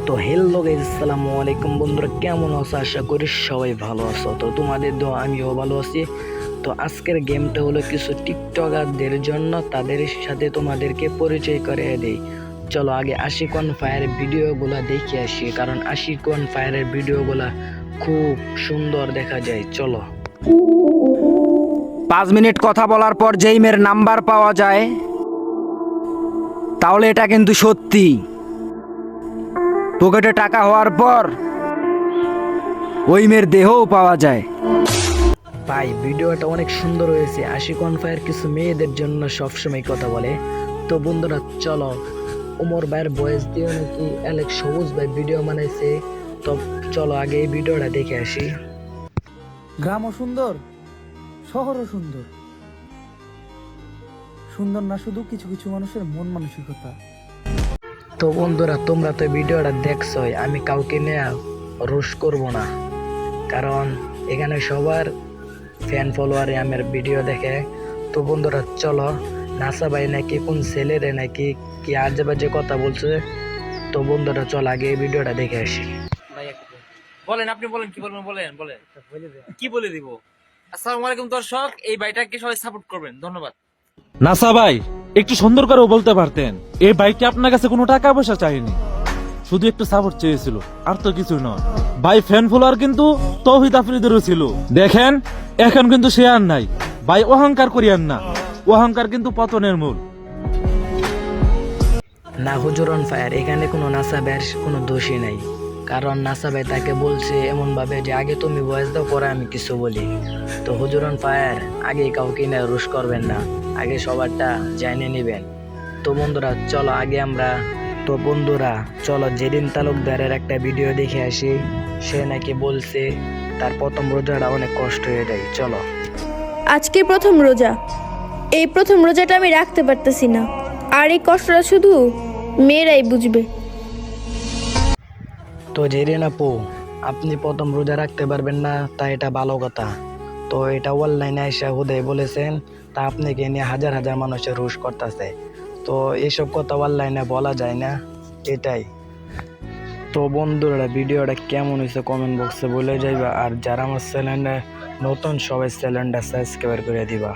তো hello guys, আসসালামু আলাইকুম বন্ধুরা, কেমন আছো? আশা করি সবাই ভালো আছো। তো তোমাদের দোয়া আমিও ভালো আছি। তো আজকের গেমটা হলো কিছু টিকটকারদের জন্য, তাদের সাথে তোমাদেরকে পরিচয় করে দেই। চলো আগে আশিক অন ফায়ারের ভিডিওগুলা দেখে আসি, কারণ আশিক অন ফায়ারের ভিডিওগুলা খুব সুন্দর দেখা যায়। চলো। 5 মিনিট কথা বলার পর যেই মেয়ের নাম্বার পাওয়া যায় তাহলে এটা কিন্তু সত্যি। পকেটে টাকা হওয়ার পর ওই মেয়ের দেহও পাওয়া যায়। ভাই ভিডিওটা অনেক সুন্দর হয়েছে। আশিক অন ফায়ার কিছু মেয়েদের জন্য সবসময় কথা বলে। তো বন্ধুরা চলো, ওমর ভাইয়ের বয়স দিয়ে নাকি অ্যালেক্স সবুজ ভাই ভিডিও বানাইছে। তো চলো আগে এই ভিডিওটা দেখে আসি। গ্রামও সুন্দর, শহরও সুন্দর। সুন্দর না শুধু কিছু কিছু মানুষের মন মানসিকতা। তো বন্ধুরা তোমরা তো ভিডিওটা দেখছোই, আমি কাউকে নিয়ে রোশ করব না, কারণ এখানে সবার ফ্যান ফলোয়ারে আমার ভিডিও দেখে। তো বন্ধুরা চলো, নাসা ভাই নাকি কোন ছেলেরে নাকি কি আজে বাজে কথা বলছে। তো বন্ধুরা চল আগে এই ভিডিওটা দেখে আসি। বলেন, আপনি বলেন, কি বলবেন, বলেন বলেন কি বলে দিব। আসসালামু আলাইকুম দর্শক, এই বাইটাকে সবাই সাপোর্ট করবেন, ধন্যবাদ। নাসা ভাই, একটু সুন্দর করে বলতে পারতেন। এই বাইকটি আপনার কাছে কোনো টাকা পয়সা চাইনি, শুধু একটু সাপোর্ট চেয়েছিল, আর তো কিছু নয়। ভাই ফ্যান ফলোয়ার কিন্তু তৌহিদ আফ্রিদেরও ছিল, দেখেন এখন কিন্তু সে আর নাই। ভাই অহংকার করিয়েন না, অহংকার কিন্তু পতনের মূল। না হুজুর অন ফায়ার, এখানে কোনো নাসা ভাইয়ের কোনো দোষই নাই, কারণ নাসা ভাই তাকে বলছে এমন ভাবে যে আগে তুমি ভয়েস দাও, পরে আমি কিছু বলি। তো হুজুর অন ফায়ার আগে কাউকে না রুশ করবেন না, আগে সবারটা জানিয়ে নেবেন। তো বন্ধুরা চলো আগে আমরা চলো যেদিন তালুকদারের একটা ভিডিও দেখে আসি। সে নাকি বলছে তার প্রথম রোজাটা অনেক কষ্ট হয়ে যায়। চলো। আজকে প্রথম রোজা, এই প্রথম রোজাটা আমি রাখতে পারতেছি না, আর এই কষ্টটা শুধু মেয়েরাই বুঝবে। তো জেরিন আপু, আপনি প্রথম রোজা রাখতে পারবেন না, তা এটা ভালো কথা। তো এটা অনলাইনে এসে হুদাই বলেছেন, তা আপনাকে নিয়ে হাজার হাজার মানুষের রোষ করতেছে। তো এসব কথা অনলাইনে বলা যায় না, এটাই। তো বন্ধুরা ভিডিওটা কেমন হয়েছে কমেন্ট বক্সে বলে যাইবা, আর যারা আমার চ্যানেলে নতুন সবাই চ্যানেলটা সাবস্ক্রাইব করে দিবা।